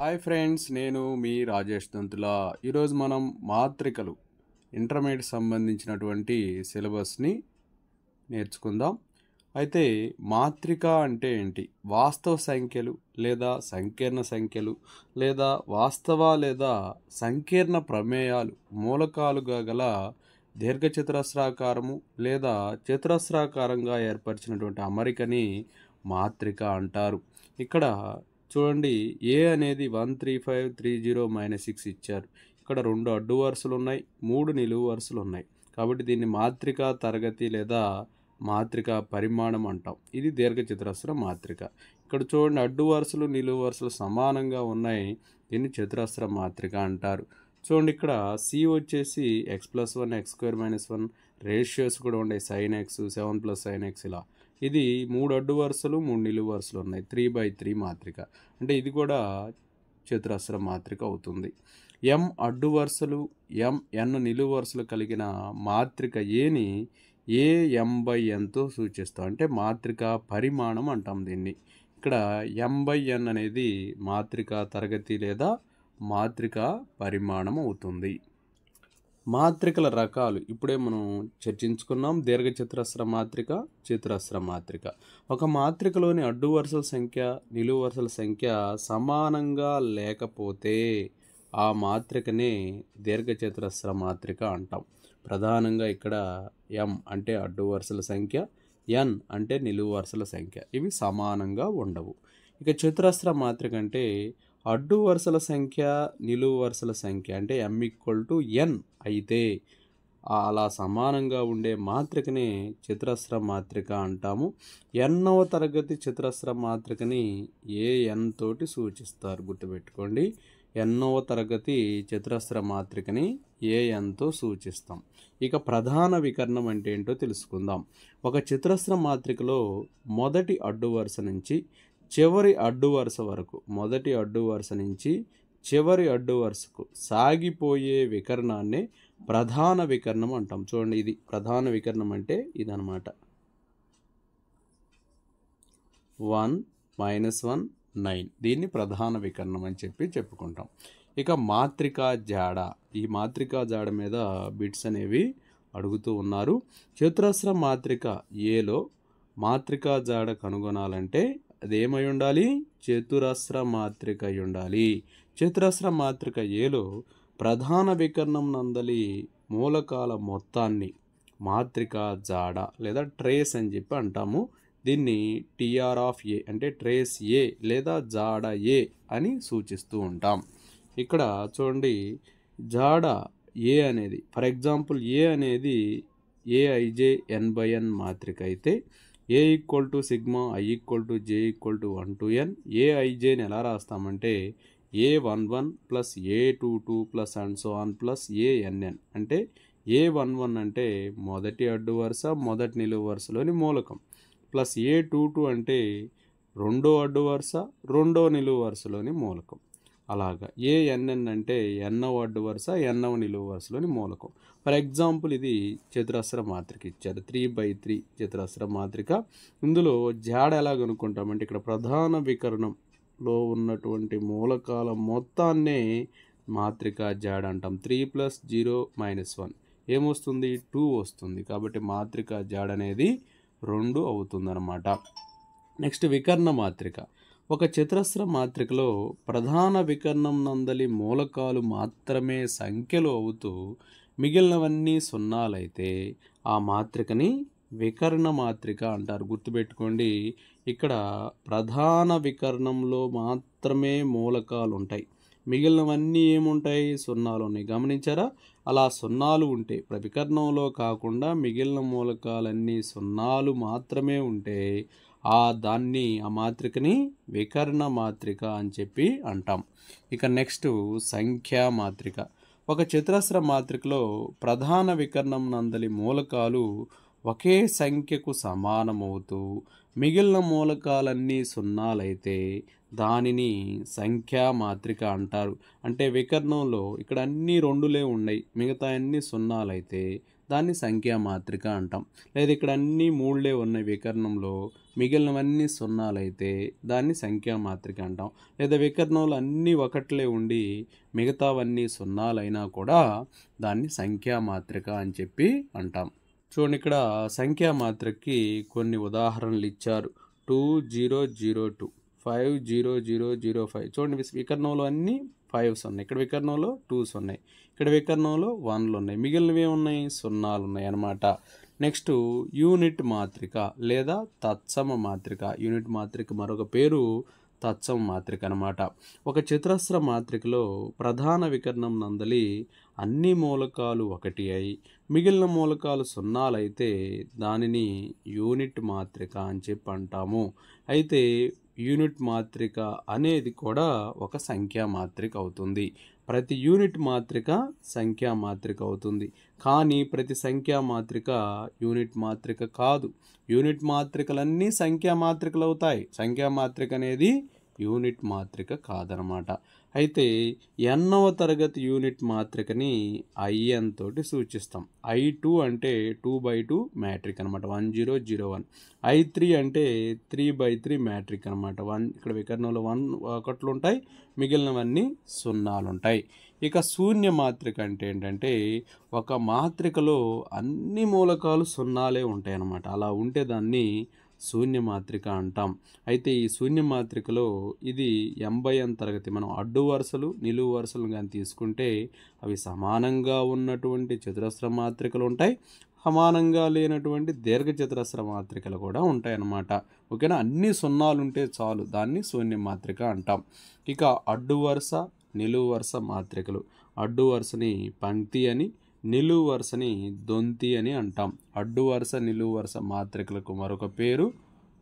Hi friends, నేను మీ రాజేష్ దంతుల. ఈరోజు మనం మాత్రికలు ఇంటర్మీడియట్ సంబంధించినటువంటి సిలబస్ని నేర్చుకుందాం. అయితే మాత్రిక అంటే ఏంటి? వాస్తవ సంఖ్యలు లేదా సంకీర్ణ సంఖ్యలు లేదా వాస్తవ లేదా సంకీర్ణ ప్రమేయాలు మూలకాలుగా గల దీర్ఘచతురస్రాకారము లేదా చతురస్రాకారంగా ఏర్పరిచినటువంటి అమరికని మాత్రిక అంటారు. ఇక్కడ చూడండి, ఏ అనేది 13530-6 ఇచ్చారు. ఇక్కడ 2 అడ్డు వరుసలు ఉన్నాయి, 3 నిలువు వరుసలు ఉన్నాయి. కాబట్టి దీన్ని మాత్రిక తరగతి లేదా మాత్రిక పరిమాణం అంటాం. ఇది దీర్ఘచతురస్ర మాత్రిక. ఇక్కడ చూడండి, అడ్డు వరుసలు నిలువు వరుసలు సమానంగా ఉన్నాయి. దీన్ని చతురస్ర మాత్రిక అంటారు. చూడండి, ఇక్కడ సి వచ్చేసి x+1 x²-1 రేషియోస్ కూడా ఉన్నాయి. sin x 7+sin x ఇలా. ఇది 3 అడ్డు వరుసలు 3 నిలువు వరుసలు ఉన్నాయి. 3/3 మాత్రిక. అంటే ఇది కూడా చతురస్ర మాత్రిక అవుతుంది. m అడ్డు వరుసలు n నిలువు వరుసలు కలిగిన మాత్రిక ఏని ఏ m/nతో సూచిస్తాం. అంటే మాత్రిక పరిమాణం అంటాం దీన్ని. ఇక్కడ m/n అనేది మాత్రిక తరగతి లేదా మాత్రిక పరిమాణం అవుతుంది. మాత్రికల రకాలు ఇప్పుడే మనం చర్చించుకున్నాం. దీర్ఘచతురస్ర మాత్రిక, చతురస్ర మాత్రిక. ఒక మాత్రికలోని అడ్డు వరుసల సంఖ్య నిలువు వరుసల సంఖ్య సమానంగా లేకపోతే ఆ మాత్రికనే దీర్ఘచతురస్ర మాత్రిక అంటాం. ప్రధానంగా ఇక్కడ m అంటే అడ్డు వరుసల సంఖ్య, n అంటే నిలువు వరుసల సంఖ్య. ఇవి సమానంగా ఉండవు. ఇక చతురస్ర మాత్రిక అంటే అడ్డు వరుసల సంఖ్య నిలువు వరుసల సంఖ్య అంటే m=n అయితే అలా సమానంగా ఉండే మాత్రికనే చతురస్ర మాత్రిక అంటాము. nవ తరగతి చతురస్ర మాత్రికని an తోటి సూచిస్తారు. గుర్తుపెట్టుకోండి, nవ తరగతి చతురస్ర మాత్రికని anతో సూచిస్తాం. ఇక ప్రధాన వికర్ణం అంటే ఏంటో తెలుసుకుందాం. ఒక చతురస్ర మాత్రికలో మొదటి అడ్డు వరుస నుంచి చివరి అడ్డు వరుస వరకు, మొదటి అడ్డు వరుస నుంచి చివరి అడ్డు వరుసకు సాగిపోయే వికర్ణాన్నే ప్రధాన వికర్ణం అంటాం. చూడండి, ఇది ప్రధాన వికర్ణం అంటే ఇదనమాట. 1 -1 9 దీన్ని ప్రధాన వికర్ణం అని చెప్పుకుంటాం. ఇక మాత్రికా జాడ, ఈ మాత్రికా జాడ మీద బిట్స్ అనేవి అడుగుతూ ఉన్నారు. చతురస్ర మాత్రిక ఏలో మాత్రికా జాడ కనుగొనాలంటే అదేమై ఉండాలి? చతురస్ర మాత్రిక అయి ఉండాలి. చతురస్ర మాత్రిక ఏలో ప్రధాన వికర్ణం నందలి మూలకాల మొత్తాన్ని మాత్రికా జాడ లేదా ట్రేస్ అని చెప్పి అంటాము. దీన్ని TR అంటే ట్రేస్ ఏ లేదా జాడ ఏ అని సూచిస్తూ ఉంటాం. ఇక్కడ చూడండి, జాడ ఏ అనేది, ఫర్ ఎగ్జాంపుల్ ఏ అనేది aij n/n మాత్రిక అయితే a = i j 1 to n aijని ఎలా రాస్తామంటే a11 + a22 + and so on + ann. అంటే a11 అంటే మొదటి అడ్డు వరుస మొదటి నిలువు వరుసలోని మూలకం ప్లస్ a22 అంటే రెండో అడ్డు వరుస రెండో నిలువు వరుసలోని మూలకం. అలాగా ann అంటే nవ అడ్డు వరుస nవ నిలువు వరుసలోని మూలకం. ఫర్ ఎగ్జాంపుల్ ఇది చతురస్ర మాత్రిక ఇచ్చారు, 3/3 చతురస్ర మాత్రిక. ఇందులో జాడ ఎలా కనుక్కుంటామంటే ఇక్కడ ప్రధాన వికరణంలో ఉన్నటువంటి మూలకాల మొత్తాన్నే మాత్రికా జాడ అంటాం. 3 + 0 - 1 ఏమొస్తుంది? 2 వస్తుంది. కాబట్టి మాత్రికా జాడ అనేది 2 అవుతుందన్నమాట. నెక్స్ట్ వికర్ణ మాత్రిక. ఒక చతురస్ర మాత్రికలో ప్రధాన వికర్ణం నందలి మూలకాలు మాత్రమే సంఖ్యలు అవుతూ మిగిలినవన్నీ సున్నాలైతే ఆ మాత్రికని వికర్ణ మాత్రిక అంటారు. గుర్తుపెట్టుకోండి, ఇక్కడ ప్రధాన వికర్ణంలో మాత్రమే మూలకాలు ఉంటాయి, మిగిలినవన్నీ ఏముంటాయి? సున్నాలు ఉన్నాయి. గమనించారా? అలా సున్నాలు ఉంటే, వికర్ణంలో కాకుండా మిగిలిన మూలకాలన్నీ సున్నాలు మాత్రమే ఉంటే ఆ మాత్రికని వికర్ణ మాత్రిక అని చెప్పి అంటాం. ఇక నెక్స్ట్ సంఖ్యా మాత్రిక. ఒక చతురస్ర మాత్రికలో ప్రధాన వికర్ణం నందలి మూలకాలు ఒకే సంఖ్యకు సమానమవుతూ మిగిలిన మూలకాలన్నీ సున్నాలైతే దానిని సంఖ్యా మాత్రిక అంటారు. అంటే వికర్ణంలో ఇక్కడ అన్ని రెండులే ఉన్నాయి, మిగతా అన్ని సున్నాలైతే దాన్ని సంఖ్యా మాత్రిక అంటాం. లేదా ఇక్కడ అన్నీ మూడులే ఉన్నాయి వికర్ణంలో, మిగిలినవన్నీ సున్నాలైతే దాన్ని సంఖ్యా మాత్రిక అంటాం. లేదా వికర్ణంలో అన్నీ ఒకట్లే ఉండి మిగతావన్నీ సున్నాలైనా కూడా దాన్ని సంఖ్యా మాత్రిక అని చెప్పి అంటాం. చూడండి, ఇక్కడ సంఖ్యా మాత్రకి కొన్ని ఉదాహరణలు ఇచ్చారు. 2002, 50005. చూడండి, వికర్ణంలో అన్నీ 5s ఉన్నాయి, ఇక్కడ వికర్ణంలో 2s ఉన్నాయి, ఇక్కడ వికర్ణంలో 1లు ఉన్నాయి, మిగిలినవి ఏమున్నాయి, సున్నాలు ఉన్నాయి అన్నమాట. నెక్స్ట్ యూనిట్ మాత్రిక లేదా తత్సమ మాత్రిక. యూనిట్ మాత్రిక మరొక పేరు తత్సమ మాత్రిక అన్నమాట. ఒక చతురస్ర మాత్రికలో ప్రధాన వికర్ణం నందలి అన్ని మూలకాలు 1 అయి మిగిలిన మూలకాలు సున్నాలైతే దానిని యూనిట్ మాత్రిక అని చెప్పి అంటాము. అయితే యూనిట్ మాత్రిక అనేది కూడా ఒక సంఖ్యా మాత్రిక అవుతుంది. ప్రతి యూనిట్ మాత్రిక సంఖ్యా మాత్రిక అవుతుంది, కానీ ప్రతి సంఖ్యా మాత్రిక యూనిట్ మాత్రిక కాదు. యూనిట్ మాత్రికలన్నీ సంఖ్యా మాత్రికలు అవుతాయి, సంఖ్యా మాత్రిక అనేది యూనిట్ మాత్రిక కాదనమాట. అయితే ఎన్నవ తరగతి యూనిట్ మాత్రికని IN తోటి సూచిస్తాం. I2 అంటే 2/2 మ్యాట్రిక్ అనమాట, 1001. I3 అంటే 3/3 మ్యాట్రిక్ అనమాట. ఇక్కడ వికర్ణంలో 1 ఉంటాయి, మిగిలినవన్నీ సున్నాలు ఉంటాయి. ఇక శూన్య మాత్రిక అంటే ఏంటంటే ఒక మాత్రికలో అన్ని మూలకాలు సున్నాలే ఉంటాయి అన్నమాట. అలా ఉంటే దాన్ని శూన్య మాత్రిక అంటాం. అయితే ఈ శూన్య మాత్రికలో ఇది M/N తరగతి. మనం అడ్డు వరుసలు నిలువు వరుసలు కానీ తీసుకుంటే అవి సమానంగా ఉన్నటువంటి చతురస్ర మాత్రికలు ఉంటాయి, సమానంగా లేనటువంటి దీర్ఘచతురస్ర మాత్రికలు కూడా ఉంటాయి అన్నమాట. ఓకేనా, అన్ని సున్నాలు ఉంటే చాలు, దాన్ని శూన్య మాత్రిక అంటాం. ఇక అడ్డు వరుస నిలువు వరుస మాత్రికలు. అడ్డు వరుసని పంక్తి అని, నిలువు వరుసని దొంతి అని అంటాం. అడ్డు వరుస నిలువు వరుస మాత్రికలకు మరొక పేరు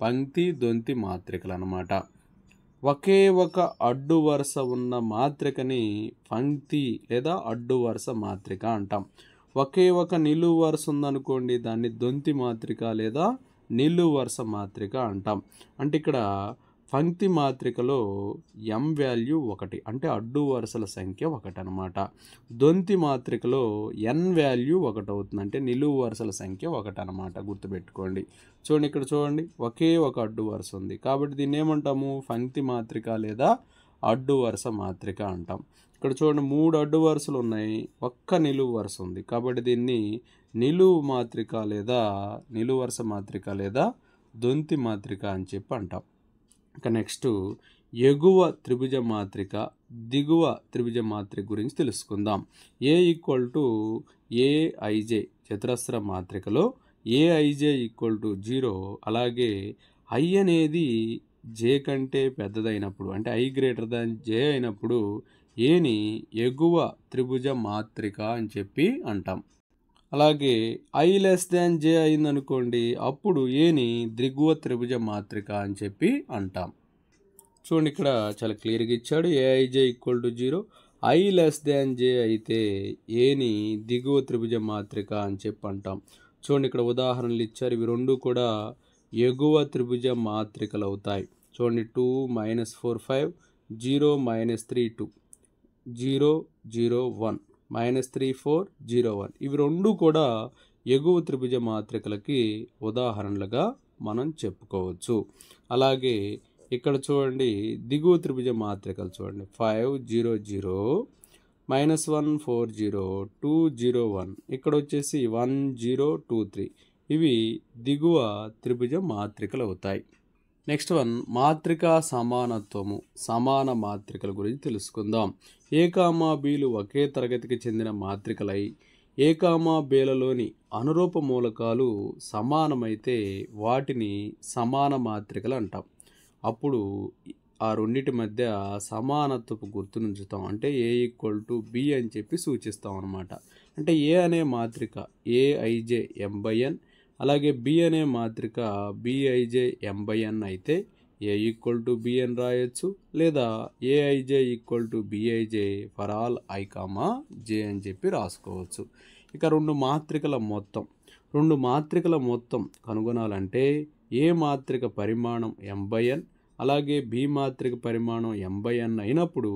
పంక్తి దొంతి మాత్రికలు అన్నమాట. ఒకే ఒక అడ్డు వరుస ఉన్న మాత్రికని పంక్తి లేదా అడ్డు వరుస మాత్రిక అంటాం. ఒకే ఒక నిలువు వరుస ఉందనుకోండి, దాన్ని దొంతి మాత్రిక లేదా నిలువు వరుస మాత్రిక అంటాం. అంటే ఇక్కడ పంక్తి మాత్రికలో m వాల్యూ 1, అంటే అడ్డు వరుసల సంఖ్య 1 అనమాట. దొంతి మాత్రికలో n వాల్యూ 1 అవుతుంది, అంటే నిలువు వరుసల సంఖ్య 1 అనమాట. గుర్తుపెట్టుకోండి. చూడండి, ఇక్కడ చూడండి, ఒకే ఒక అడ్డు వరుస ఉంది కాబట్టి దీన్ని ఏమంటాము, పంక్తి మాత్రిక లేదా అడ్డు వరుస మాత్రిక అంటాం. ఇక్కడ చూడండి, 3 అడ్డు వరుసలు ఉన్నాయి, ఒక్క నిలువు వరుస ఉంది కాబట్టి దీన్ని నిలువు మాత్రిక లేదా నిలువు వరుస మాత్రిక లేదా దొంతి మాత్రిక అని చెప్పి అంటాం. ఇక నెక్స్ట్ ఎగువ త్రిభుజ మాత్రిక, దిగువ త్రిభుజ మాత్రిక గురించి తెలుసుకుందాం. A = Aij చతురస్ర మాత్రికలో Aij = 0. అలాగే I అనేది j కంటే పెద్దదైనప్పుడు, అంటే I > j అయినప్పుడు Aని ఎగువ త్రిభుజ మాత్రిక అని చెప్పి అంటాం. అలాగే I j అయిందనుకోండి, అప్పుడు Aని దిగువ త్రిభుజ మాత్రిక అని చెప్పి అంటాం. చూడండి, ఇక్కడ చాలా క్లియర్గా ఇచ్చాడు. Aij = 0, I < j అయితే Aని దిగువ త్రిభుజ మాత్రిక అని చెప్పి అంటాం. చూడండి, ఇక్కడ ఉదాహరణలు ఇచ్చారు, ఇవి రెండు కూడా ఎగువ త్రిభుజ మాత్రికలు అవుతాయి. చూడండి, 2 - 4 5, 0 - 3 2, 0 0 1, -3 4 0 1. ఇవి రెండు కూడా ఎగువ త్రిభుజ మాత్రికలకి ఉదాహరణలుగా మనం చెప్పుకోవచ్చు. అలాగే ఇక్కడ చూడండి, దిగువ త్రిభుజ మాత్రికలు చూడండి, 5 0 0, -1 4 0, 2 0 1. ఇక్కడ వచ్చేసి 1 0 2 3. ఇవి దిగువ త్రిభుజ మాత్రికలు అవుతాయి. నెక్స్ట్ వన్, మాత్రికా సమానత్వము, సమాన మాత్రికల గురించి తెలుసుకుందాం. A, Bలు ఒకే తరగతికి చెందిన మాత్రికలై A, Bలలోని అనురూప మూలకాలు సమానమైతే వాటిని సమాన మాత్రికలు అంటాం. అప్పుడు ఆ రెండింటి మధ్య సమానత్వపు గుర్తునుంచుతాం, అంటే A = B అని చెప్పి సూచిస్తాం అన్నమాట. అంటే A అనే మాత్రిక Aij m/n, అలాగే B అనే మాత్రిక Bij m/n అయితే A = B అని రాయొచ్చు, లేదా Aij = Bij for all I, j అని చెప్పి రాసుకోవచ్చు. ఇక రెండు మాత్రికల మొత్తం కనుగొనాలంటే A మాత్రిక పరిమాణం m/n, అలాగే B మాత్రిక పరిమాణం m/n అయినప్పుడు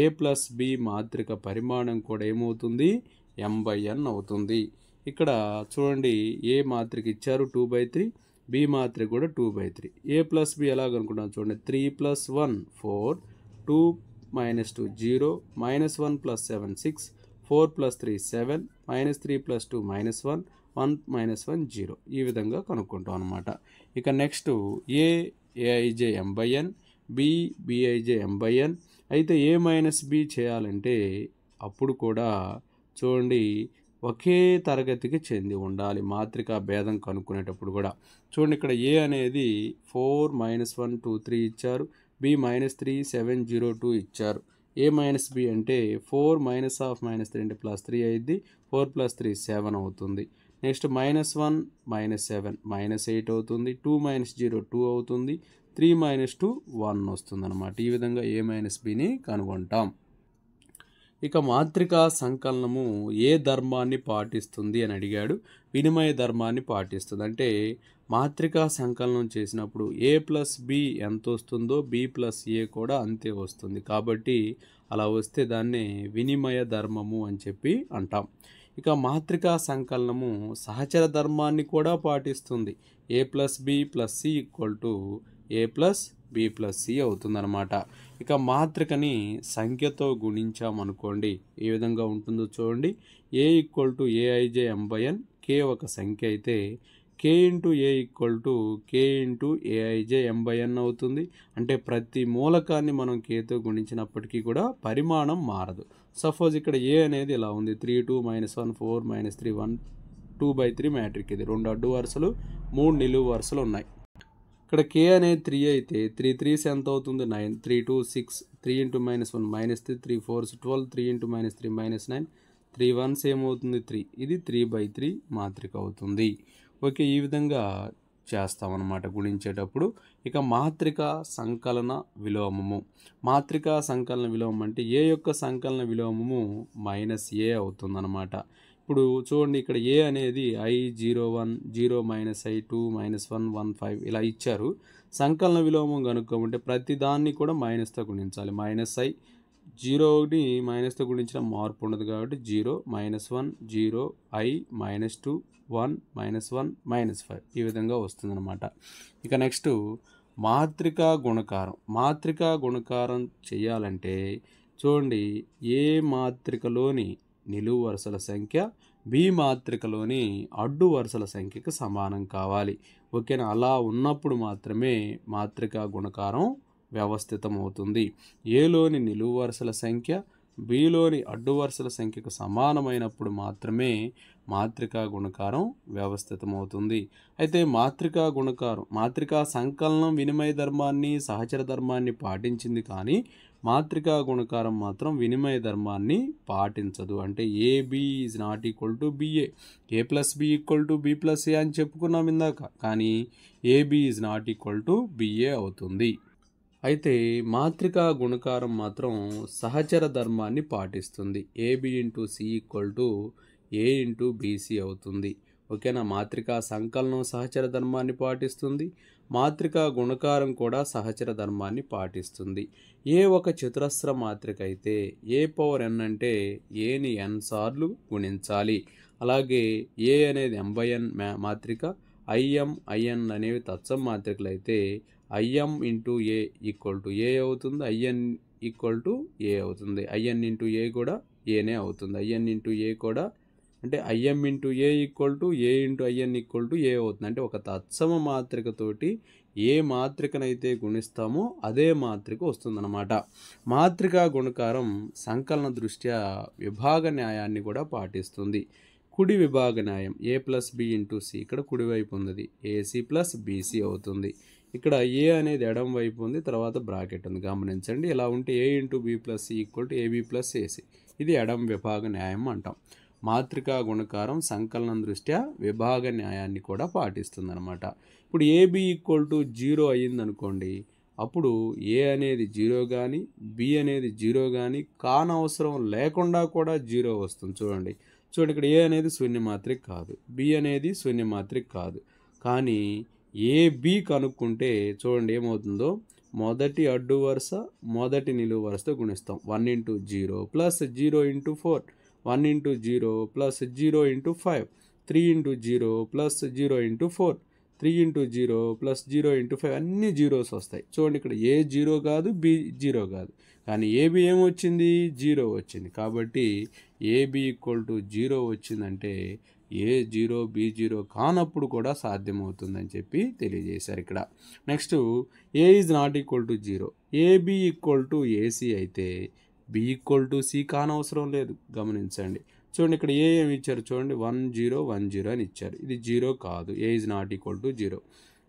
A + B మాత్రిక పరిమాణం కూడా ఏమవుతుంది, m/n అవుతుంది. ఇక్కడ చూడండి ఏ మాత్రిక ఇచ్చారు 2/3, బి మాత్రిక కూడా 2/3. ఏ ప్లస్ బి ఎలా కనుక్కుంటాం చూడండి. 3 + 1 4, 2 - 2 0, -1 + 7 6, 4 + 3 7, -3 + 2 -1, 1 - 1 0. ఈ విధంగా కనుక్కుంటాం అనమాట. ఇక నెక్స్ట్ ఏ ఏఐజే m/n, బి బిఐజే m/n. అయితే ఏ మైనస్ బి చేయాలంటే అప్పుడు కూడా చూడండి ఒకే తరగతికి చెంది ఉండాలి మాత్రిక భేదం కనుక్కునేటప్పుడు కూడా. చూడండి ఇక్కడ ఏ అనేది 4 - 1 2 3 ఇచ్చారు, బి -3 7 0 2 ఇచ్చారు. ఏ మైనస్ బి అంటే 4 - -3 అంటే +3 అయింది, 4 + 3 7 అవుతుంది. నెక్స్ట్ -1 -7 -8 అవుతుంది, 2 - 0 2 అవుతుంది, 3 - 2 1 వస్తుంది అనమాట. ఈ విధంగా ఏ మైనస్ బిని కనుగొంటాం. ఇక మాత్రికా సంకలనము ఏ ధర్మాన్ని పాటిస్తుంది అని అడిగాడు. వినిమయ ధర్మాన్ని పాటిస్తుంది. అంటే మాత్రికా సంకలనం చేసినప్పుడు ఏ ప్లస్ బి ఎంత వస్తుందో బి ప్లస్ ఏ కూడా అంతే వస్తుంది. కాబట్టి అలా వస్తే దాన్నే వినిమయ ధర్మము అని చెప్పి అంటాం. ఇక మాత్రికా సంకలనము సహచర ధర్మాన్ని కూడా పాటిస్తుంది. ఏ ప్లస్ బి ప్లస్ సి = ఏ ప్లస్ బి ప్లస్ సి అవుతుందన్నమాట. ఇక మాత్రికని సంఖ్యతో గుణించామనుకోండి ఏ విధంగా ఉంటుందో చూడండి. ఏ = ఏఐజే m/n, కే ఒక సంఖ్య అయితే కే ఇంటూ ఏ కే ఇంటూ ఏఐజే m/n అవుతుంది. అంటే ప్రతి మూలకాన్ని మనం కేతో గుణించినప్పటికీ కూడా పరిమాణం మారదు. సపోజ్ ఇక్కడ ఏ అనేది ఇలా ఉంది, 3 2 -1 4 -3 1 2/3 మ్యాట్రిక్. ఇది 2 అడ్డు వరుసలు 3 నిలువు వరుసలు ఉన్నాయి. ఇక్కడ కే అనేది 3 అయితే 3 3s ఎంత అవుతుంది 9, 3 2 6, 3 × -1 -3, 3 4s 12, 3 × -3 -9, 3 1s ఏమవుతుంది 3. ఇది 3/3 మాత్రిక అవుతుంది. ఓకే, ఈ విధంగా చేస్తామన్నమాట గుణించేటప్పుడు. ఇక మాత్రిక సంకలన విలోమము. మాత్రిక సంకలన విలోమం అంటే ఏ యొక్క సంకలన విలోమము -a అవుతుందన్నమాట. ఇప్పుడు చూడండి ఇక్కడ ఏ అనేది i01 0 -i2 -1 1 5 ఇలా ఇచ్చారు. సంకలన విలోమం కనుక్కోమంటే ప్రతి దాన్ని కూడా మైనస్తో గుణించాలి. -i 0ని మైనస్తో గుణించిన మార్పు ఉండదు కాబట్టి 0 -1 0 i -2 1 -1 -5 ఈ విధంగా వస్తుందన్నమాట. ఇక నెక్స్ట్ మాత్రికా గుణకారం. మాత్రికా గుణకారం చేయాలంటే చూడండి ఏ మాత్రికలోని నిలువు వరుసల సంఖ్య బి మాత్రికలోని అడ్డు వరుసల సంఖ్యకు సమానం కావాలి. ఓకేనా, అలా ఉన్నప్పుడు మాత్రమే మాత్రికా గుణకారం వ్యవస్థితం అవుతుంది. ఏలోని నిలువు వరుసల సంఖ్య బిలోని అడ్డు వరుసల సంఖ్యకు సమానమైనప్పుడు మాత్రమే మాత్రికా గుణకారం వ్యవస్థితం అవుతుంది. అయితే మాత్రికా గుణకారం మాత్రికా సంకలనం వినిమయ ధర్మాన్ని సహచర ధర్మాన్ని పాటించింది, కానీ మాత్రికా గుణకారం మాత్రం వినిమయ ధర్మాన్ని పాటించదు. అంటే AB is not equal to BA, A plus B = B plus A అని చెప్పుకున్నాం ఇందాక, కానీ AB is not equal to BA అవుతుంది. అయితే మాత్రికా గుణకారం మాత్రం సహచర ధర్మాన్ని పాటిస్తుంది. ఏబి × సి = ఏ × బీసీ అవుతుంది. ఓకేనా, మాత్రికా సంకలనం సహచర ధర్మాన్ని పాటిస్తుంది. మాత్రికా గుణకారం కూడా సహచర ధర్మాన్ని పాటిస్తుంది. ఏ ఒక చతురస్ర మాత్రిక అయితే a⁴n అంటే ఏని n సార్లు గుణించాలి. అలాగే ఏ అనేది m/n మాత్రిక, im in అనేవి తత్సమ మాత్రికలు అయితే im × a = a అవుతుంది, in = a అవుతుంది. in × a కూడా ఏనే అవుతుంది. in × a కూడా అంటే im × a = a × in = a అవుతుంది. అంటే ఒక తత్సమ మాత్రికతోటి ఏ మాత్రికనైతే గుణిస్తామో అదే మాత్రిక వస్తుందన్నమాట. మాత్రికా గుణకారం సంకలన దృష్ట్యా విభాగ న్యాయాన్ని కూడా పాటిస్తుంది. కుడి విభాగ న్యాయం a + b × c ఇక్కడ కుడివైపు ఉంది, ac + bc అవుతుంది. ఇక్కడ ఏ అనేది ఎడం వైపు ఉంది, తర్వాత బ్రాకెట్ ఉంది గమనించండి. ఇలా ఉంటే a × b + c = ab + ac. ఇది ఎడం విభాగ న్యాయం అంటాం. మాత్రికా గుణకారం సంకలనం దృష్ట్యా విభాగ న్యాయాన్ని కూడా పాటిస్తుంది అనమాట. ఇప్పుడు ఏబి = 0 అయ్యిందనుకోండి, అప్పుడు ఏ అనేది 0 కానీ బి అనేది 0 కానీ కానవసరం లేకుండా కూడా 0 వస్తుంది. చూడండి ఇక్కడ ఏ అనేది శూన్య మాత్రిక కాదు, బి అనేది శూన్య మాత్రిక కాదు, కానీ ఏబి కనుక్కుంటే చూడండి ఏమవుతుందో, మొదటి అడ్డు వరుస మొదటి నిలువు వరుసతో గుణిస్తాం. 1 × 0 + 0 × 4, 1 × 0 + 0 × 5, 3 into 0 plus 0 into 4, 3 into 0 plus 0 into 5 అన్ని జీరోస్ వస్తాయి. చూడండి ఇక్కడ ఏ జీరో కాదు, బి జీరో కాదు, కానీ ఏబి ఏమొచ్చింది, 0 వచ్చింది. కాబట్టి ఏబి ఈక్వల్ టు 0 వచ్చిందంటే ఏ జీరో బి జీరో కానప్పుడు కూడా సాధ్యమవుతుందని చెప్పి తెలియజేశారు ఇక్కడ. Next A is not equal to 0, AB equal to AC అయితే బి ఈక్వల్ టు సి కానవసరం లేదు. గమనించండి, చూడండి ఇక్కడ ఏ ఏమి ఇచ్చారు, చూడండి 1 0 1 0 అని ఇచ్చారు, ఇది 0 కాదు, A is not equal to 0.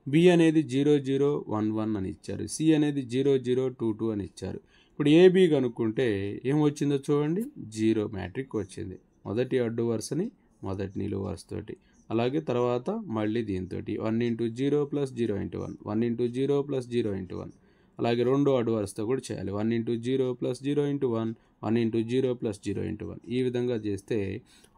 B అనేది 0 0 1 1 అని ఇచ్చారు, సి అనేది 0 0 2 2 అని ఇచ్చారు. ఇప్పుడు ఏబి కనుక్కుంటే ఏమొచ్చిందో చూడండి, 0 మ్యాట్రిక్ వచ్చింది. మొదటి అడ్డు వరుసని మొదటి నిలువు వరుసతోటి, అలాగే తర్వాత మళ్ళీ దీంతో 1 into 0 plus 0 into 1, 1 into 0 plus 0 into 1, అలాగే రెండో అడ్డు వరుసతో కూడా చేయాలి, 1 into 0 plus 0 into 1, 1 into 0 plus 0 into 1. ఈ విధంగా చేస్తే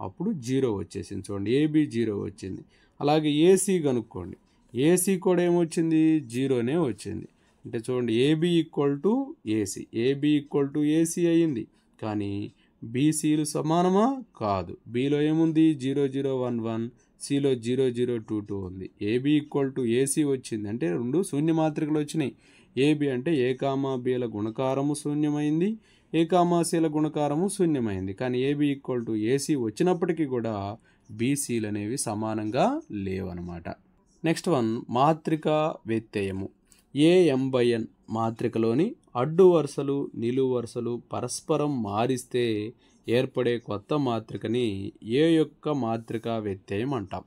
అప్పుడు 0 వచ్చేసింది. చూడండి ఏబి 0 వచ్చింది. అలాగే ఏసీ కనుక్కోండి, ఏసీ కూడా ఏమొచ్చింది, 0నే వచ్చింది. అంటే చూడండి AB equal to AC, AB equal to AC అయ్యింది. కానీ బీసీలు సమానమా, కాదు. బీలో ఏముంది, 0 0 1 1, సిలో 0 0 2 2 ఉంది. ఏబి ఈక్వల్ టు ఏసీ వచ్చింది అంటే రెండు శూన్య మాత్రికలు వచ్చినాయి. ఏబి అంటే ఏ కామా బిల గుణకారము శూన్యమైంది, ఏ కామా సిల గుణకారము శూన్యమైంది. కానీ ఏబి ఈక్వల్ టు ఏసీ వచ్చినప్పటికీ కూడా బీసీలు అనేవి సమానంగా లేవన్నమాట. నెక్స్ట్ వన్, మాత్రిక వ్యత్యయము. ఏఎం/ఎన్ మాత్రికలోని అడ్డు వరుసలు నిలువు వరుసలు పరస్పరం మారిస్తే ఏర్పడే కొత్త మాత్రికని ఏ యొక్క మాత్రిక వ్యత్యయం అంటాం.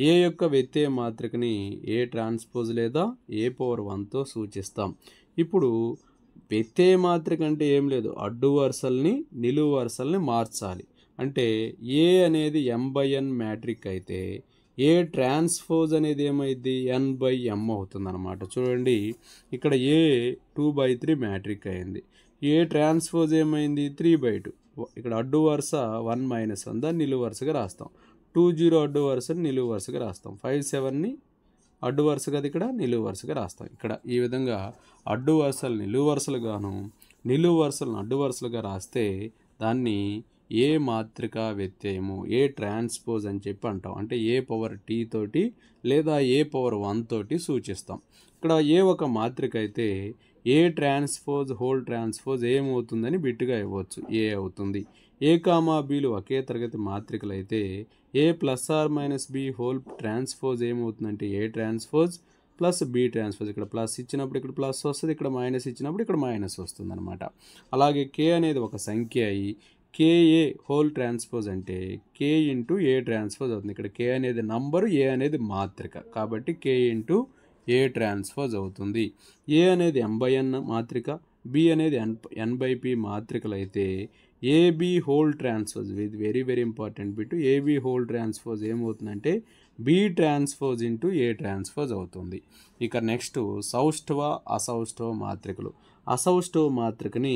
ఏ యొక్క వ్యత్యయ మాత్రికని ఏ ట్రాన్స్పోజ్ లేదా ఏ పవర్ 1తో సూచిస్తాం. ఇప్పుడు వ్యత్యయ మాత్రిక అంటే ఏం లేదు, అడ్డు వరుసల్ని నిలువు వరుసల్ని మార్చాలి. అంటే ఏ అనేది m/n మ్యాట్రిక్ అయితే ఏ ట్రాన్స్పోజ్ అనేది ఏమైంది, n/m అవుతుందన్నమాట. చూడండి ఇక్కడ ఏ 2/3 మ్యాట్రిక్ అయింది, ఏ ట్రాన్స్పోజ్ ఏమైంది 3/2. ఇక్కడ అడ్డు వరుస 1 - 1 దాన్ని నిలువు వరుసగా రాస్తాం, 2 0 అడ్డు వరుసని నిలువు వరుసగా రాస్తాం, 5 7ని అడ్డు వరుస కదా ఇక్కడ నిలువు వరుసగా రాస్తాం. ఇక్కడ ఈ విధంగా అడ్డు వరుసలు నిలువు వరుసలుగాను నిలువు వరుసలను అడ్డు వరుసలుగా రాస్తే దాన్ని ఏ మాత్రిక వ్యత్యయము, ఏ ట్రాన్స్పోజ్ అని చెప్పి అంటాం. అంటే ఏ పవర్ టీ తోటి లేదా ఏ పవర్ 1 తోటి సూచిస్తాం. ఇక్కడ ఏ ఒక మాత్రిక అయితే ఏ ట్రాన్స్పోజ్ హోల్ ట్రాన్స్పోజ్ ఏమవుతుందని బిట్టుగా ఇవ్వచ్చు, ఏ అవుతుంది. ఏ కామా బీలు ఒకే తరగతి మాత్రికలు అయితే A plus or minus B whole transpose ఏమవుతుందంటే A transpose plus B transpose. ఇక్కడ ప్లస్ ఇచ్చినప్పుడు ఇక్కడ ప్లస్ వస్తుంది, ఇక్కడ మైనస్ ఇచ్చినప్పుడు ఇక్కడ మైనస్ వస్తుంది అనమాట. అలాగే కే అనేది ఒక సంఖ్య అయ్యి కేఏ హోల్ ట్రాన్స్పోజ్ అంటే కే ఇంటూ ఏ ట్రాన్స్పోజ్ అవుతుంది. ఇక్కడ కే అనేది నంబరు, ఏ అనేది మాత్రిక, కాబట్టి కే ఇంటూ ఏ ట్రాన్స్పోజ్ అవుతుంది. ఏ అనేది m/n మాత్రిక, బి అనేది n/p మాత్రికలు అయితే ఏబి హోల్ ట్రాన్స్పోజ్, ఇది very very important bit, AB whole transpose ఏమవుతుందంటే B transpose into A transpose అవుతుంది. ఇక నెక్స్ట్ సౌష్ఠవ అసౌష్ఠవ మాత్రికలు. అసౌష్ఠవ మాత్రికని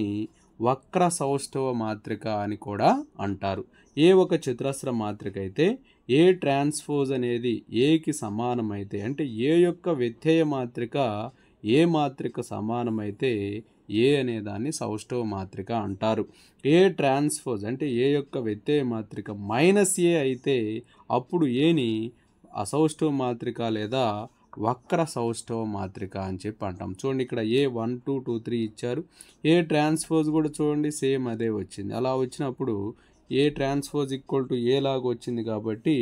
వక్ర సౌష్ఠవ మాత్రిక అని కూడా అంటారు. ఏ ఒక చతురస్ర మాత్రిక అయితే ఏ ట్రాన్స్పోజ్ అనేది ఏకి సమానమైతే, అంటే ఏ యొక్క వ్యత్యయ మాత్రిక ఏ మాత్రిక సమానమైతే ఏ అనే దాన్ని సౌష్ఠవ మాత్రిక అంటారు. ఏ ట్రాన్స్పోజ్ అంటే ఏ యొక్క వ్యత్యయ మాత్రిక -a అయితే అప్పుడు ఏని అసౌష్ఠవ మాత్రిక లేదా వక్ర సౌష్ఠవ మాత్రిక అని చెప్పి అంటాం. చూడండి ఇక్కడ ఏ 1 2 2 3 ఇచ్చారు, ఏ ట్రాన్స్పోజ్ కూడా చూడండి సేమ్ అదే వచ్చింది. అలా వచ్చినప్పుడు ఏ ట్రాన్స్పోజ్ ఈక్వల్ టు ఏ లాగా వచ్చింది కాబట్టి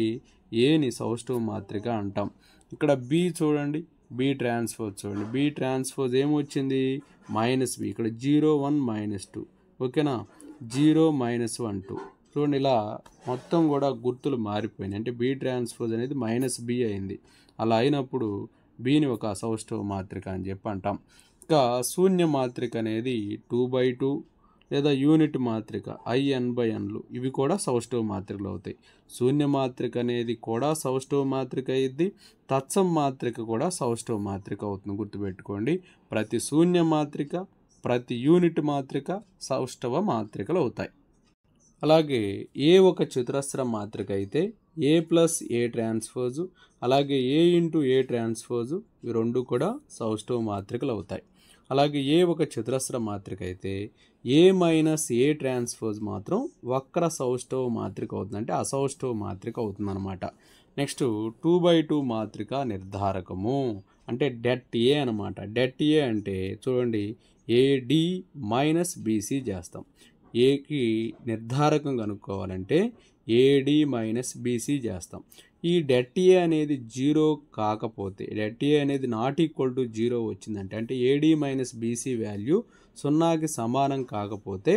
ఏని సౌష్ఠవ మాత్రిక అంటాం. ఇక్కడ బి చూడండి, బి ట్రాన్స్పోజ్ చూడండి, బి ట్రాన్స్పోజ్ ఏమొచ్చింది -b. ఇక్కడ 0 1 -2, ఓకేనా, 0 -1 2. చూడండి ఇలా మొత్తం కూడా గుర్తులు మారిపోయినాయి, అంటే బి ట్రాన్స్పోజ్ అనేది -b అయింది. అలా అయినప్పుడు బిని ఒక అసౌష్ఠవ మాత్రిక అని చెప్పి అంటాం. ఇంకా శూన్య మాత్రిక అనేది 2/2 లేదా యూనిట్ మాత్రిక IN/Nలు, ఇవి కూడా సౌష్ఠవ మాత్రికలు అవుతాయి. శూన్య మాత్రిక అనేది కూడా సౌష్ఠవ మాత్రిక అయ్యిద్ది, తత్సం మాత్రిక కూడా సౌష్ఠవ మాత్రిక అవుతుంది. గుర్తుపెట్టుకోండి, ప్రతి శూన్య మాత్రిక ప్రతి యూనిట్ మాత్రిక సౌష్ఠవ మాత్రికలు అవుతాయి. అలాగే ఏ ఒక చతురస్ర మాత్రిక అయితే ఏ ప్లస్ ఏ ట్రాన్స్పోజు అలాగే ఏ ఇంటూ ఏ ట్రాన్స్పోజు ఇవి రెండు కూడా సౌష్ఠవ మాత్రికలు అవుతాయి. అలాగే ఏ ఒక చతురస్ర మాత్రిక అయితే ఏ మైనస్ ఏ ట్రాన్స్పోజ్ మాత్రం వక్ర సౌష్ఠవ మాత్రిక అవుతుంది, అంటే అసౌష్ఠవ మాత్రిక అవుతుంది అనమాట. నెక్స్ట్ 2/2 మాత్రిక నిర్ధారకము అంటే డెట్ ఏ అనమాట. డెట్ ఏ అంటే చూడండి, ఏడి మైనస్ బీసీ చేస్తాం. ఏకి నిర్ధారకం కనుక్కోవాలంటే ఏడి మైనస్ బీసీ చేస్తాం. ఈ డెట్ ఏ అనేది 0 కాకపోతే, డెట్ ఏ అనేది నాట్ ఈక్వల్ టు 0 వచ్చిందంటే, అంటే ఏడి మైనస్ బీసీ వాల్యూ 0కి సమానం కాకపోతే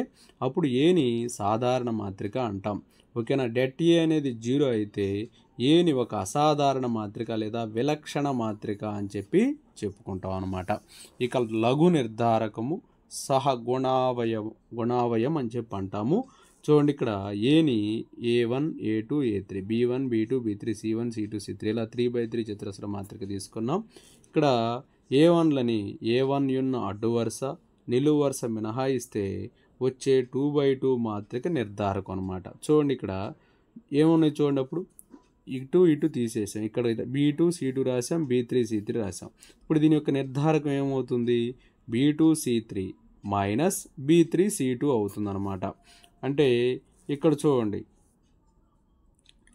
అప్పుడు ఏని సాధారణ మాత్రిక అంటాం. ఓకేనా. డెట్ ఏ అనేది 0 అయితే ఏని ఒక అసాధారణ మాత్రిక లేదా విలక్షణ మాత్రిక అని చెప్పి చెప్పుకుంటాం అన్నమాట. ఇక లఘు నిర్ధారకము గుణావయం అని చెప్పి అంటాము. చూడండి, ఇక్కడ ఏని A1 A2 A3 B1 B2 B3 C1 C2 C3 ఇలా 3/3 చతురస్ర మాత్రిక తీసుకున్నాం. ఇక్కడ A1లని A1 ఉన్న అడ్డు వరుస నిలువు వరుస మినహాయిస్తే వచ్చే 2/2 మాత్రిక నిర్ధారకం అనమాట. చూడండి, ఇక్కడ ఏమున్నాయి చూడండి, అప్పుడు ఇటు తీసేసాం. ఇక్కడ B2 C2 రాసాం, B3 C3 రాసాం. ఇప్పుడు దీని యొక్క నిర్ధారకం ఏమవుతుంది? B2 C3 minus B3 C2 అవుతుంది అనమాట. అంటే ఇక్కడ చూడండి,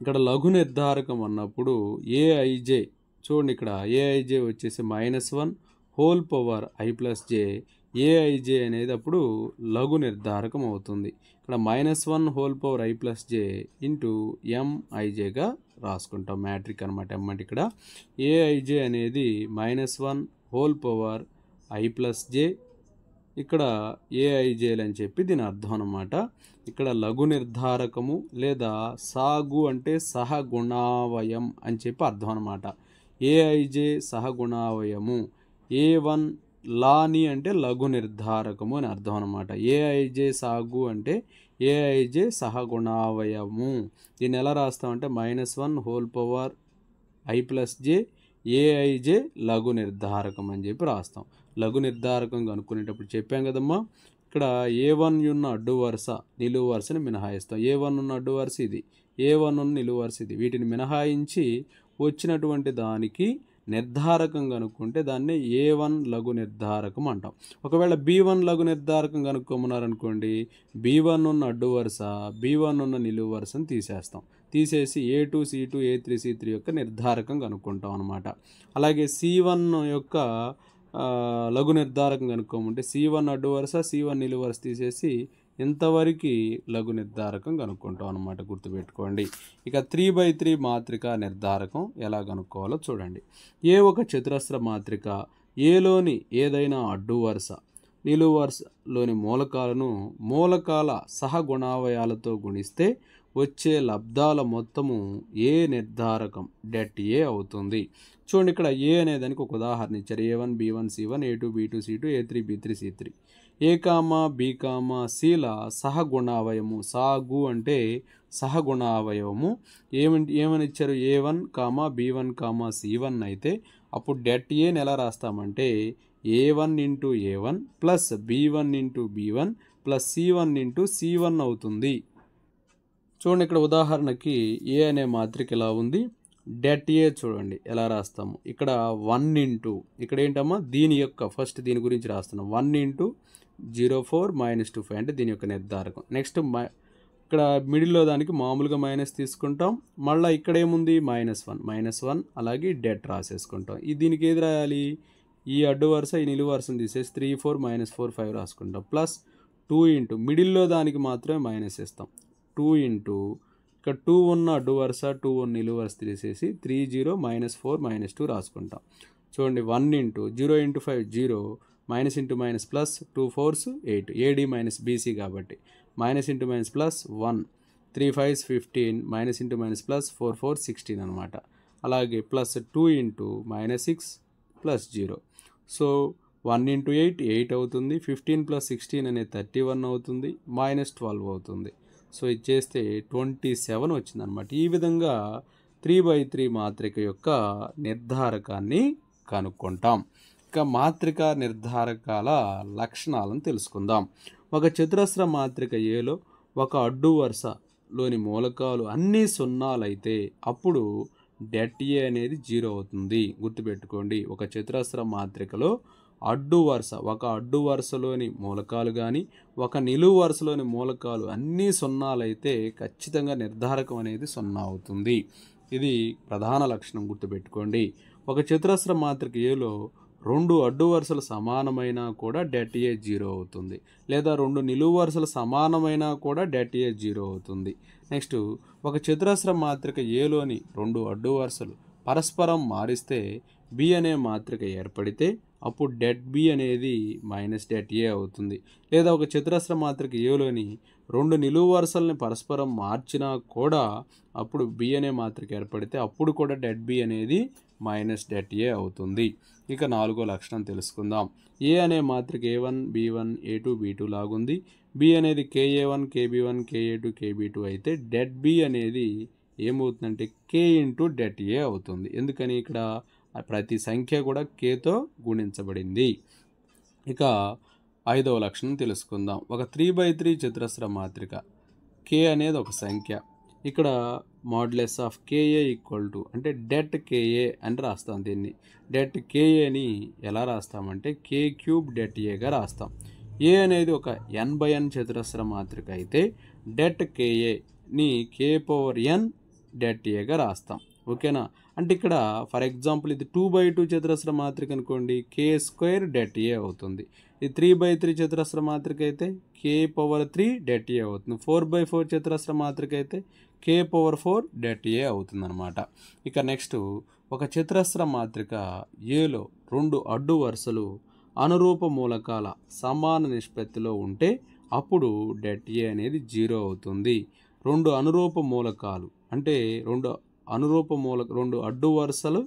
ఇక్కడ లఘు నిర్ధారకం అన్నప్పుడు ఏఐజే చూడండి, ఇక్కడ ఏఐజే వచ్చేసి -1 whole power I plus J. AIJ అనేది అప్పుడు లఘు నిర్ధారకం అవుతుంది. ఇక్కడ -1 whole power I plus J into ఎంఐజేగా రాసుకుంటాం. మ్యాట్రిక్ అనమాట. ఎం అంటే ఇక్కడ ఏఐజే అనేది -1 whole power I plus J, ఇక్కడ ఏఐజేలు అని చెప్పి దీని అర్థం అన్నమాట. ఇక్కడ లఘు నిర్ధారకము లేదా సాగు అంటే సహగుణావయం అని చెప్పి అర్థం అనమాట. ఏఐజే సహగుణావయము, A1 లాని అంటే లఘు నిర్ధారకము అని అర్థం అనమాట. ఏఐజే సాగు అంటే ఏఐజే సహగుణావయము. దీన్ని ఎలా రాస్తామంటే -1 whole power I plus J AIJ లఘు నిర్ధారకం అని చెప్పి రాస్తాం. లఘు నిర్ధారకం కనుక్కునేటప్పుడు చెప్పాం కదమ్మా, ఇక్కడ A1 ఉన్న అడ్డు వరుస నిలువు వరుసని మినహాయిస్తాం. A1 ఉన్న అడ్డు వరుస ఇది, A1 ఉన్న నిలువు వరుస ఇది. వీటిని మినహాయించి వచ్చినటువంటి దానికి నిర్ధారకం కనుక్కుంటే దాన్ని A1 లఘు నిర్ధారకం అంటాం. ఒకవేళ B1 లఘు నిర్ధారకం కనుక్కోమన్నారనుకోండి, B1 ఉన్న అడ్డు వరుస B1 ఉన్న నిలువు వరుసను తీసేస్తాం. తీసేసి A2 C2 A3 C3 యొక్క నిర్ధారకం కనుక్కుంటాం అనమాట. అలాగే C1 యొక్క లఘు నిర్ధారకం కనుక్కోమంటే C1 అడ్డు వరుస C1 నిలువు వరుస తీసేసి ఇంతవరకు లఘు నిర్ధారకం కనుక్కుంటాం అనమాట. గుర్తుపెట్టుకోండి. ఇక 3/3 మాత్రిక నిర్ధారకం ఎలా కనుక్కోవాలో చూడండి. ఏ ఒక చతురస్ర మాత్రిక ఏలోని ఏదైనా అడ్డు వరుస నిలువు వరుసలోని మూలకాలను మూలకాల సహగుణావయాలతో గుణిస్తే వచ్చే లబ్ధాల మొత్తము ఏ నిర్ధారకం డెట్ ఏ అవుతుంది. చూడండి, ఇక్కడ ఏ అనేదానికి ఒక ఉదాహరణ ఇచ్చారు. A1 B1 C1 A2 B2 C2 A3 B3 C3. A, B, Cల సహగుణావయము, సాగు అంటే సహగుణావయవము ఏమని ఇచ్చారు? A1, B1, C1 అయితే అప్పుడు డెట్ ఏని ఎలా రాస్తామంటే A1 into A1 plus B1 into B1 plus C1 into C1 అవుతుంది. చూడండి, ఇక్కడ ఉదాహరణకి ఏ అనే మాత్రిక ఎలా ఉంది. డెట్ ఏ చూడండి ఎలా రాస్తాము. ఇక్కడ 1 ఇంటూ ఇక్కడ ఏంటమ్మా దీని యొక్క ఫస్ట్ దీని గురించి రాస్తున్నాం. 1 ఇంటూ 0.4 - 2.5 అంటే దీని యొక్క నిర్ధారకం. నెక్స్ట్ ఇక్కడ మిడిల్లో దానికి మామూలుగా మైనస్ తీసుకుంటాం. మళ్ళీ ఇక్కడ ఏముంది -1 అలాగే డెట్ రాసేసుకుంటాం. దీనికి ఏది రాయాలి? ఈ అడ్డు వరుస ఈ నిలువు వరుసను తీసేసి 3 4 -4 5 రాసుకుంటాం. ప్లస్ 2 ఇంటూ మిడిల్లో దానికి మాత్రమే మైనస్ ఇస్తాం. 2 ఇంటూ ఇక్కడ 2 ఉన్న అడ్డు వరుస 2 ఉన్న నిలువు వరుస తీసేసి 3 0 -4 -2 రాసుకుంటాం. చూడండి, 1 into 0 into 5 0 minus into minus plus 2 4s 8 AD minus BC కాబట్టి minus into minus plus 1 3 5s 15 minus into minus plus 4 4 16 అనమాట. అలాగే plus 2 into -6 plus 0. So 1 into 8 అవుతుంది. 15 ప్లస్ 16 అనేది 31 అవుతుంది. -12 అవుతుంది. సో ఇది చేస్తే 27 వచ్చింది అనమాట. ఈ విధంగా 3/3 మాత్రిక యొక్క నిర్ధారకాన్ని కనుక్కుంటాం. ఇక మాత్రిక నిర్ధారకాల లక్షణాలను తెలుసుకుందాం. ఒక చతురస్ర మాత్రిక ఏలో ఒక అడ్డు వరుసలోని మూలకాలు అన్నీ సున్నాలైతే అప్పుడు డెట్ ఏ అనేది 0 అవుతుంది. గుర్తుపెట్టుకోండి, ఒక చతురస్ర మాత్రికలో ఒక అడ్డు వరుసలోని మూలకాలు కానీ ఒక నిలువు వరుసలోని మూలకాలు అన్నీ సున్నాలైతే ఖచ్చితంగా నిర్ధారకం అనేది 0 అవుతుంది. ఇది ప్రధాన లక్షణం, గుర్తుపెట్టుకోండి. ఒక చతురస్ర మాత్రిక ఏలో 2 అడ్డు వరుసలు సమానమైనా కూడా det A 0 అవుతుంది, లేదా 2 నిలువు వరుసలు సమానమైనా కూడా det A 0 అవుతుంది. నెక్స్ట్, ఒక చతురస్ర మాత్రిక ఏలోని 2 అడ్డు వరుసలు పరస్పరం మారిస్తే B అనే మాత్రిక ఏర్పడితే అప్పుడు det B అనేది -det A అవుతుంది. లేదా ఒక చతురస్ర మాత్రిక ఏలోని 2 నిలువు వరుసలని పరస్పరం మార్చినా కూడా అప్పుడు B అనే మాత్రిక ఏర్పడితే అప్పుడు కూడా det B అనేది -det A అవుతుంది. ఇక 4వ లక్షణం తెలుసుకుందాం. A అనే మాత్రిక A1 B1 A2 B2 లాగుంది. B అనేది KA1 KB1 KA2 KB2 అయితే det B అనేది ఏమవుతుందంటే K × det A అవుతుంది. ఎందుకని ఇక్కడ ప్రతి సంఖ్య కూడా Kతో గుణించబడింది. ఇక 5వ లక్షణం తెలుసుకుందాం. ఒక 3×3 చతురస్ర మాత్రిక K అనేది ఒక సంఖ్య. ఇక్కడ మాడ్యులస్ ఆఫ్ KA = అంటే det KA అని రాస్తాం. దీన్ని det KAని ఎలా రాస్తామంటే K³ det Aగా రాస్తాం. A అనేది ఒక n/n చతురస్ర మాత్రిక అయితే det KAని K⁴n det Aగా రాస్తాం. ఓకేనా? అంటే ఇక్కడ ఫర్ ఎగ్జాంపుల్ ఇది 2×2 చతురస్ర మాత్రిక అనుకోండి, K² det A అవుతుంది. ఇది 3×3 చతురస్ర మాత్రిక అయితే K⁴3 det A అవుతుంది. 4×4 చతురస్ర మాత్రిక అయితే K⁴4 det A అవుతుంది అనమాట. ఇక నెక్స్ట్, ఒక చతురస్ర మాత్రిక ఏలో 2 అడ్డు వరుసలు అనురూప మూలకాల సమాన నిష్పత్తిలో ఉంటే అప్పుడు det A అనేది 0 అవుతుంది. 2 అనురూప మూలకాలు అంటే 2 అడ్డు వరుసలు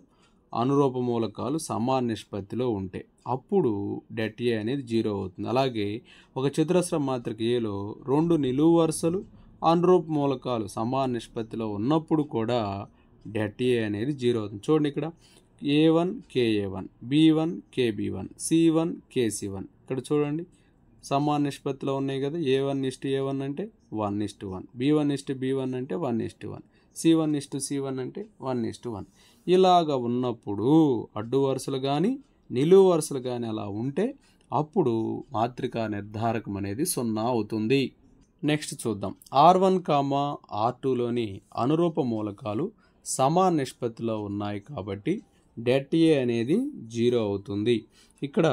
అనురూప మూలకాలు సమాన నిష్పత్తిలో ఉంటే అప్పుడు det A అనేది 0 అవుతుంది. అలాగే ఒక చతురస్ర మాత్రిక ఏలో 2 నిలువు వరుసలు అనురూప మూలకాలు సమాన నిష్పత్తిలో ఉన్నప్పుడు కూడా det A అనేది 0 అవుతుంది. చూడండి, ఇక్కడ A1 KA1 B1 KB1 C1 KC1 ఇక్కడ చూడండి సమాన నిష్పత్తిలో ఉన్నాయి కదా. A1:A1 అంటే 1:1, B1:B1 అంటే 1:1, C1:C1 అంటే 1:1. ఇలాగ ఉన్నప్పుడు అడ్డు వరుసలు కానీ నిలువు వరుసలు కానీ అలా ఉంటే అప్పుడు మాత్రికా నిర్ధారకం అనేది 0 అవుతుంది. నెక్స్ట్ చూద్దాం. R1, R2లోని అనురూప మూలకాలు సమాన నిష్పత్తిలో ఉన్నాయి కాబట్టి det A అనేది 0 అవుతుంది. ఇక్కడ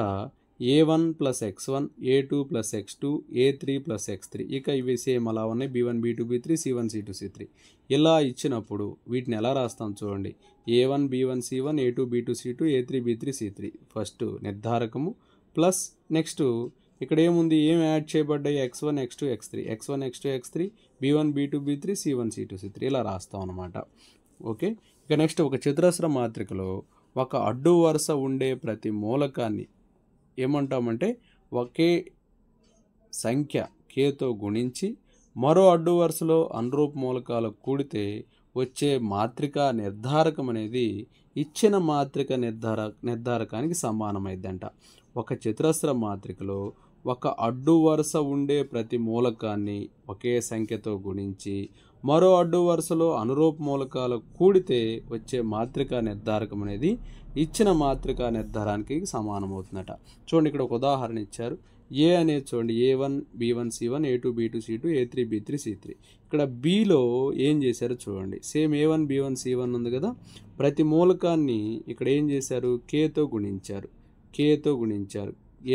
A1 + X1 A2 + X2 A3 + X3 ఇక ఇవి సేమ్ అలా ఉన్నాయి. B1 B2 B3 C1 C2 C3 ఇలా ఇచ్చినప్పుడు వీటిని ఎలా రాస్తాం చూడండి. A1 B1 C1 A2 B2 C2 A3 B3 C3 first నిర్ధారకము plus next ఇక్కడ ఏముంది, ఏం యాడ్ చేయబడ్డాయి, X1 X2 X3 X1 X2 X3 B1 B2 B3 C1 C2 C3 ఇలా రాస్తాం అనమాట. ఓకే. ఇక నెక్స్ట్, ఒక చతురస్ర మాత్రికలో ఒక అడ్డు వరుస ఉండే ప్రతి మూలకాన్ని ఏమంటామంటే ఒకే సంఖ్య Kతో గుణించి మరో అడ్డు వరుసలో అనురూప మూలకాలు కూడితే వచ్చే మాత్రికా నిర్ధారకం అనేది ఇచ్చిన మాత్రిక నిర్ధారకానికి సమానమైందంట. ఒక చతురస్ర మాత్రికలో ఒక అడ్డు వరుస ఉండే ప్రతి మూలకాన్ని ఒకే సంఖ్యతో గుణించి మరో అడ్డు వరుసలో అనురూప మూలకాలు కూడితే వచ్చే మాత్రికా నిర్ధారకం అనేది ఇచ్చిన మాత్రికా నిర్ధారానికి సమానమవుతుందట. చూడండి, ఇక్కడ ఒక ఉదాహరణ ఇచ్చారు. A అనేది చూడండి A1 B1 C1 A2 B2 C2 A3 B3 C3 ఇక్కడ Bలో ఏం చేశారో చూడండి. సేమ్ A1 B1 C1 ఉంది కదా, ప్రతి మూలకాన్ని ఇక్కడ ఏం చేశారు, Kతో గుణించారు.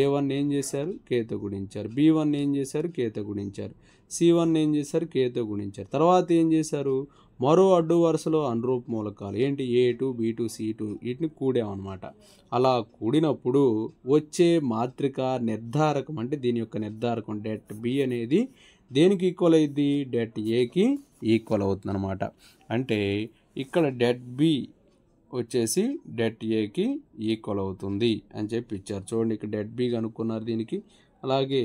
A1 ఏం చేశారు, Kతో గుణించారు. B1 ఏం చేశారు, Kతో గుణించారు. C1 ఏం చేశారు, Kతో గుణించారు. తర్వాత ఏం చేశారు, మరో అడ్డు వరుసలో అనురూప మూలకాలు ఏంటి A2 B2 C2 వీటిని కూడామన్నమాట. అలా కూడినప్పుడు వచ్చే మాత్రికా నిర్ధారకం అంటే దీని యొక్క నిర్ధారకం det B అనేది దేనికి ఈక్వల్ అయ్యింది, det Aకి ఈక్వల్ అవుతుంది అనమాట. అంటే ఇక్కడ det B వచ్చేసి det Aకి ఈక్వల్ అవుతుంది అని చెప్పి ఇచ్చారు. చూడండి, ఇక్కడ det B కనుక్కున్నారు దీనికి. అలాగే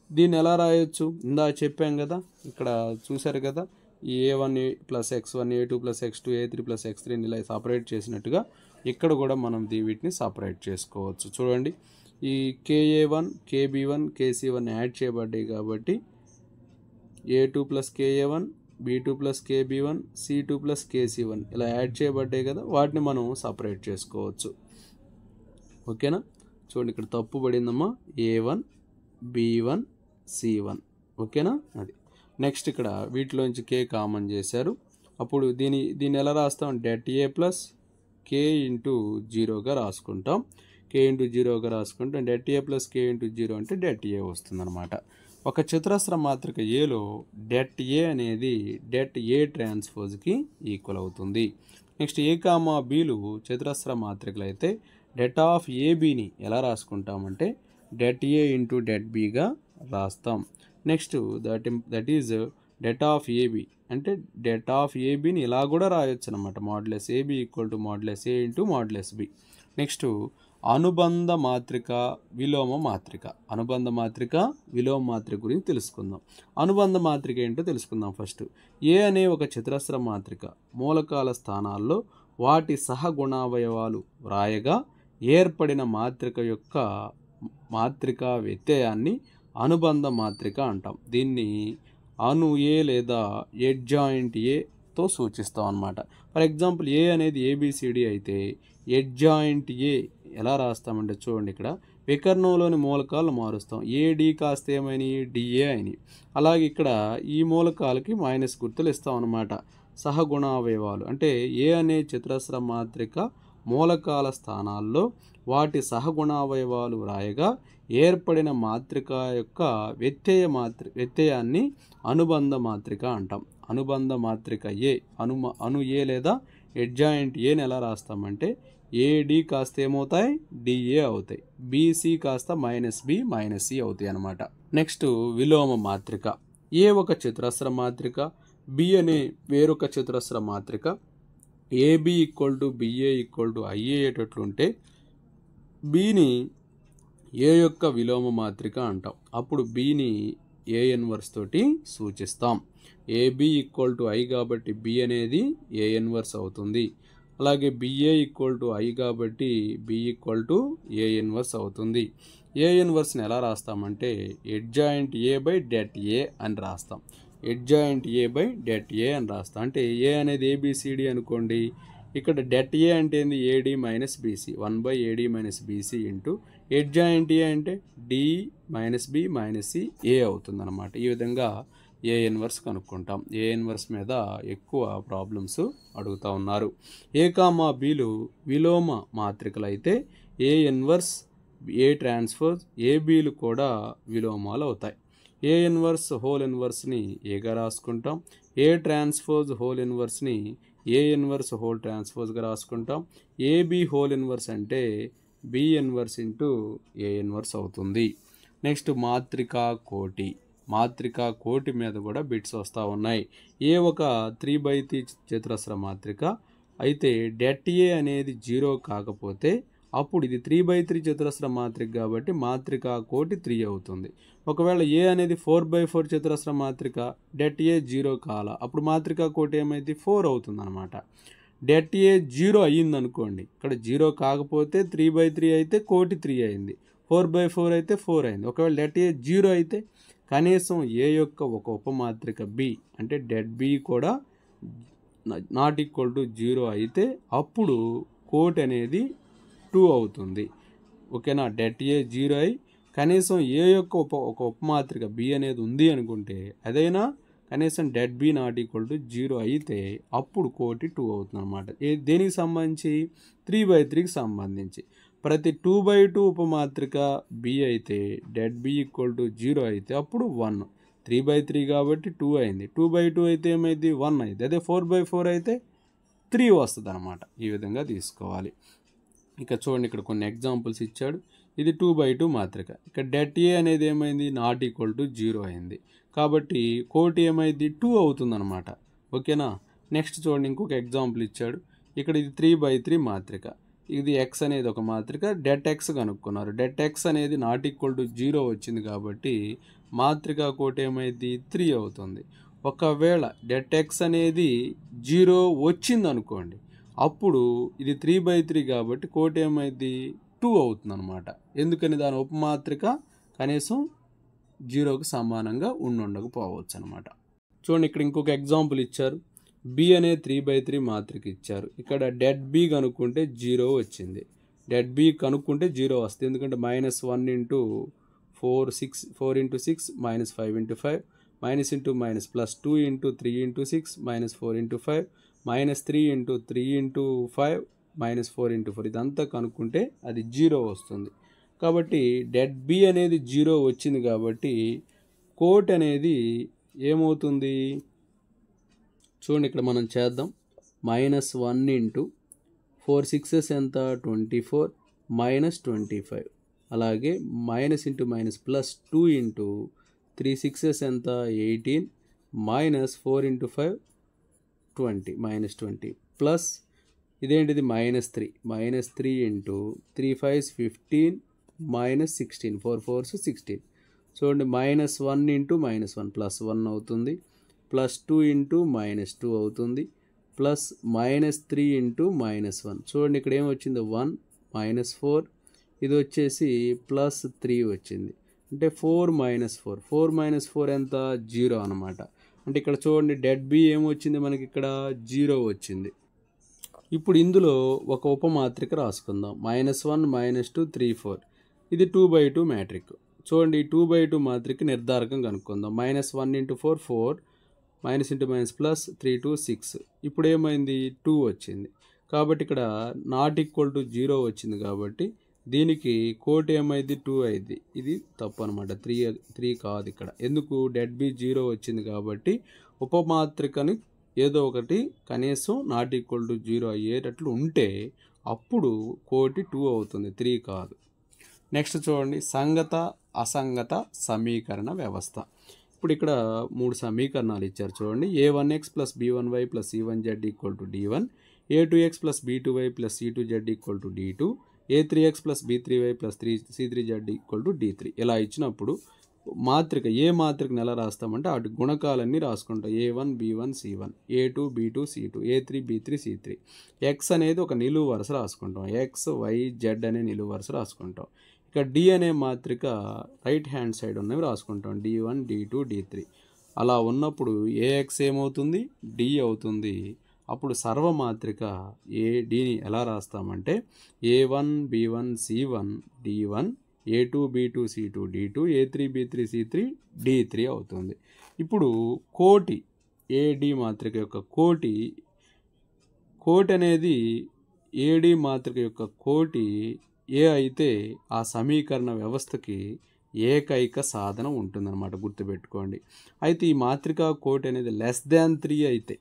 దీన్ని ఎలా రాయొచ్చు, ఇందా చెప్పాం కదా, ఇక్కడ చూశారు కదా, A1 + X1 A2 + X2 A3 + X3 ఇలా సపరేట్ చేసినట్టుగా ఇక్కడ కూడా మనం వీటిని సపరేట్ చేసుకోవచ్చు. చూడండి, ఈ KA1 KB1 KC1 యాడ్ చేయబడ్డాయి కాబట్టి A2 + KA1 B2 + KB1 C2 + KC1 ఇలా యాడ్ చేయబడ్డాయి కదా, వాటిని మనం సపరేట్ చేసుకోవచ్చు. ఓకేనా? చూడండి, ఇక్కడ తప్పు పడిందమ్మా, A1 B1 C1. ఓకేనా? అది నెక్స్ట్ ఇక్కడ వీటిలోంచి K కామన్ చేశారు. అప్పుడు దీన్ని ఎలా రాస్తాం? det a plus k into జీరోగా రాసుకుంటాం. k ఇంటూ జీరోగా రాసుకుంటాం. det a plus k into zero అంటే det a వస్తుందన్నమాట. ఒక చతురస్ర మాత్రిక ఏలో det a అనేది det a ట్రాన్స్పోజ్కి ఈక్వల్ అవుతుంది. నెక్స్ట్ ఏ కామా బీలు చతురస్ర మాత్రికలు అయితే det ఆఫ్ ఏబీని ఎలా రాసుకుంటామంటే det a ఇంటూ det bగా రాస్తాం. Next that is det of AB అంటే det ఆఫ్ ఏబీని ఇలా కూడా రాయొచ్చు అనమాట. Modulus AB equal to modulus A into modulus B. Next అనుబంధ మాత్రిక విలోమ మాత్రిక. అనుబంధ మాత్రిక విలోమ మాత్రిక గురించి తెలుసుకుందాం. అనుబంధ మాత్రిక ఏంటో తెలుసుకుందాం. ఫస్ట్ ఏ అనే ఒక చతురస్ర మాత్రిక మూలకాల స్థానాల్లో వాటి సహగుణావయవాలు వ్రాయగా ఏర్పడిన మాత్రిక యొక్క మాత్రికా వ్యత్యయాన్ని అనుబంధ మాత్రిక అంటాం. దీన్ని అను ఏ లేదా ఎడ్జాయింట్ ఏతో సూచిస్తాం అన్నమాట. ఫర్ ఎగ్జాంపుల్ ఏ అనేది ఏబిసిడి అయితే ఎడ్జాయింట్ ఏ ఎలా రాస్తామంటే చూడండి, ఇక్కడ వికర్ణంలోని మూలకాలు మారుస్తాం. ఏడి కాస్త ఏమైనాయి? డిఏ అయినాయి. అలాగే ఇక్కడ ఈ మూలకాలకి మైనస్ గుర్తులు ఇస్తాం అన్నమాట. సహగుణావయవాలు అంటే ఏ అనే చతురస్ర మాత్రిక మూలకాల స్థానాల్లో వాటి సహగుణావయవాలు వ్రాయగా ఏర్పడిన మాత్రిక యొక్క వ్యత్యయాన్ని అనుబంధ మాత్రిక అంటాం. అనుబంధ మాత్రిక ఏ అను ఏ లేదా ఎడ్జాయింట్ ఏని ఎలా రాస్తామంటే ఏడి కాస్త ఏమవుతాయి? డిఏ అవుతాయి. బీసీ కాస్త మైనస్ బి మైనస్ సి అవుతాయి అన్నమాట. నెక్స్ట్ విలోమ మాత్రిక. ఏ ఒక చతురస్ర మాత్రిక, బి అనే వేరొక చతురస్ర మాత్రిక AB equal to BA equal to IA అయ్యేటట్లుంటే బిని ఏ యొక్క విలోమ మాత్రిక అంటాం. అప్పుడు బిని ఏ ఇన్వర్స్ తోటి సూచిస్తాం. ఏబి ఈక్వల్ టు ఐ కాబట్టి బి అనేది ఏ ఇన్వర్స్ అవుతుంది. అలాగే బిఏ ఈక్వల్ టు ఐ కాబట్టి B equal to A inverse అవుతుంది. ఏ ఇన్వర్స్ని ఎలా రాస్తామంటే adjoint A by det A అని రాస్తాం. Adjoint A by det A అని రాస్తాం. అంటే ఏ అనేది ఏబిసిడి అనుకోండి. ఇక్కడ det ఏ అంటే ఏంది? AD minus BC 1/AD minus BC into adjoint A అంటే D minus B minus C A అవుతుంది అనమాట. ఈ విధంగా ఏ ఇన్వర్స్ కనుక్కుంటాం. ఏ ఇన్వర్స్ మీద ఎక్కువ ప్రాబ్లమ్స్ అడుగుతూ ఉన్నారు. ఏ కామా బీలు విలోమ మాత్రికలు అయితే ఏ ఇన్వర్స్ ఏ ట్రాన్స్ఫోజ్ ఏ బీలు కూడా విలోమాలు అవుతాయి. ఏ ఇన్వర్స్ హోల్ ఇన్వర్స్ని ఏగా రాసుకుంటాం. ఏ ట్రాన్స్ఫోజ్ హోల్ ఇన్వర్స్ని ఏ ఇన్వర్స్ హోల్ ట్రాన్స్ఫోజ్గా రాసుకుంటాం. ఏబి హోల్ ఇన్వర్స్ అంటే B inverse into A inverse అవుతుంది. నెక్స్ట్ మాత్రికా కోటి. మాత్రికా కోటి మీద కూడా బిట్స్ వస్తూ ఉన్నాయి. ఏ ఒక 3/3 చతురస్ర మాత్రిక అయితే det ఏ అనేది 0 కాకపోతే అప్పుడు ఇది 3/3 చతురస్ర మాత్రిక కాబట్టి మాత్రికా కోటి 3 అవుతుంది. ఒకవేళ ఏ అనేది 4/4 చతురస్ర మాత్రిక det ఏ 0 కాల అప్పుడు మాత్రికా కోటి ఏమైంది? 4 అవుతుంది అనమాట. det ఏ 0 అయ్యింది అనుకోండి. ఇక్కడ 0 కాకపోతే 3/3 అయితే కోటి 3 అయింది. 4/4 అయితే 4 అయింది. ఒకవేళ det ఏ 0 అయితే కనీసం ఏ యొక్క ఒక ఉపమాత్రిక బి అంటే det బి కూడా నాట్ ఈక్వల్ టు 0 అయితే అప్పుడు కోటి అనేది 2 అవుతుంది. ఓకేనా? det ఏ 0 అయి కనీసం ఏ యొక్క ఒక ఉపమాత్రిక బి అనేది ఉంది అనుకుంటే అదైనా కనీసం det B not equal to 0 అయితే అప్పుడు కోటి 2 అవుతుంది అనమాట. దేనికి సంబంధించి? 3/3కి సంబంధించి. ప్రతి 2/2 ఉపమాత్రిక బి అయితే det బి ఈక్వల్ టు 0 అయితే అప్పుడు 1. 3/3 కాబట్టి 2 అయింది. 2/2 అయితే ఏమైంది? 1 అయింది. అదే 4/4 అయితే 3 వస్తుంది అనమాట. ఈ విధంగా తీసుకోవాలి. ఇక చూడండి, ఇక్కడ కొన్ని ఎగ్జాంపుల్స్ ఇచ్చాడు. ఇది 2/2 మాత్రిక. ఇక్కడ det ఏ అనేది ఏమైంది? నాట్ ఈక్వల్ టు 0 అయింది. కాబట్టి కోటి ఏమైంది? 2 అవుతుంది అనమాట. ఓకేనా? నెక్స్ట్ చూడండి, ఇంకొక ఎగ్జాంపుల్ ఇచ్చాడు. ఇక్కడ ఇది 3/3 మాత్రిక. ఇది x అనేది ఒక మాత్రిక. det x కనుక్కున్నారు. det x అనేది నాట్ ఈక్వల్ టు 0 వచ్చింది కాబట్టి మాత్రిక కోటి ఏమైంది? 3 అవుతుంది. ఒకవేళ det x అనేది 0 వచ్చింది అనుకోండి, అప్పుడు ఇది 3/3 కాబట్టి కోటి ఏమైంది? 2 అవుతుంది అనమాట. ఎందుకని? దాని ఉపమాత్రిక కనీసం 0కి సమానంగా ఉండకపోవచ్చు అనమాట. చూడండి, ఇక్కడ ఇంకొక ఎగ్జాంపుల్ ఇచ్చారు. బి అనే 3/3 మాత్రిక ఇచ్చారు. ఇక్కడ det బి కనుక్కుంటే 0 వచ్చింది. det బి కనుక్కుంటే 0 వస్తుంది. ఎందుకంటే -1 × 4 × 6 -5 × 5 minus into minus plus 2 into 3 into 6 minus 4 into 5 minus 3 into 3 into 5 minus 4 into 4 ఇదంతా కనుక్కుంటే అది 0 వస్తుంది. కాబట్టి డెడ్ బి అనేది 0 వచ్చింది కాబట్టి కోట్ అనేది ఏమవుతుంది చూడండి, ఇక్కడ మనం చేద్దాం. -1 ఇంటూ 4 6s ఎంత 24 minus 25, అలాగే minus into minus plus 2 into 3 6s ఎంత 18 minus 4 into 5 20 -20 ప్లస్ ఇదేంటిది -3 ఇంటూ 3 5s 15 minus 16 4 4s 16. చూడండి -1 ఇంటూ -1 +1 అవుతుంది, +2 ఇంటూ -2 అవుతుంది, ప్లస్ -3 ఇంటూ -1. చూడండి ఇక్కడ ఏమొచ్చింది 1 -4, ఇది వచ్చేసి +3 వచ్చింది, అంటే 4 4 ఎంత 0 అనమాట. అంటే ఇక్కడ చూడండి డెడ్ బి ఏమొచ్చింది మనకి ఇక్కడ 0 వచ్చింది. ఇప్పుడు ఇందులో ఒక ఉపమాత్రిక రాసుకుందాం. -1 -2 3 4, ఇది 2/2 మ్యాట్రిక్. చూడండి 2/2 మాత్రిక నిర్ధారకం కనుక్కుందాం. -1 into 4 4 minus into minus plus 3 2 6, ఇప్పుడు ఏమైంది 2 వచ్చింది. కాబట్టి ఇక్కడ నాట్ ఈక్వల్ టు 0 వచ్చింది కాబట్టి దీనికి కోట్ ఏమైంది 2 అయింది. ఇది తప్పు అనమాట, 3 కాదు ఇక్కడ. ఎందుకు డెడ్ బి 0 వచ్చింది కాబట్టి ఉపమాత్రికని ఏదో ఒకటి కనీసం నాట్ ఈక్వల్ టు 0 అయ్యేటట్లు ఉంటే అప్పుడు కోటి 2 అవుతుంది, 3 కాదు. నెక్స్ట్ చూడండి సంగత అసంగత సమీకరణ వ్యవస్థ. ఇప్పుడు ఇక్కడ 3 సమీకరణాలు ఇచ్చారు చూడండి. a1x plus b1y plus c1z equal to d1, a2x plus b2y plus c2z equal to d2, a3x plus b3y plus c3z equal to d3. ఇలా ఇచ్చినప్పుడు మాత్రిక ఏ మాత్రికను ఎలా రాస్తామంటే అటు గుణకాలన్నీ రాసుకుంటాం. a1 b1 c1, a2 b2 c2, a3 b3 c3. x అనేది ఒక నిలువు వరుస రాసుకుంటాం, x y z అనే నిలువు వరుస రాసుకుంటాం. ఇక డి అనే మాత్రిక రైట్ హ్యాండ్ సైడ్ ఉన్నవి రాసుకుంటాం, d1 d2 d3. అలా ఉన్నప్పుడు ax ఏమవుతుంది d అవుతుంది. అప్పుడు సర్వమాత్రిక ADని ఎలా రాస్తామంటే a1 b1 c1 d1, a2 b2 c2 d2, a3 b3 c3 d3 అవుతుంది. ఇప్పుడు కోటి AD మాత్రిక యొక్క కోటి అనేది AD మాత్రిక యొక్క కోటి ఏ అయితే ఆ సమీకరణ వ్యవస్థకి ఏకైక సాధనం ఉంటుందన్నమాట, గుర్తుపెట్టుకోండి. అయితే ఈ మాత్రిక కోటి అనేది <3 అయితే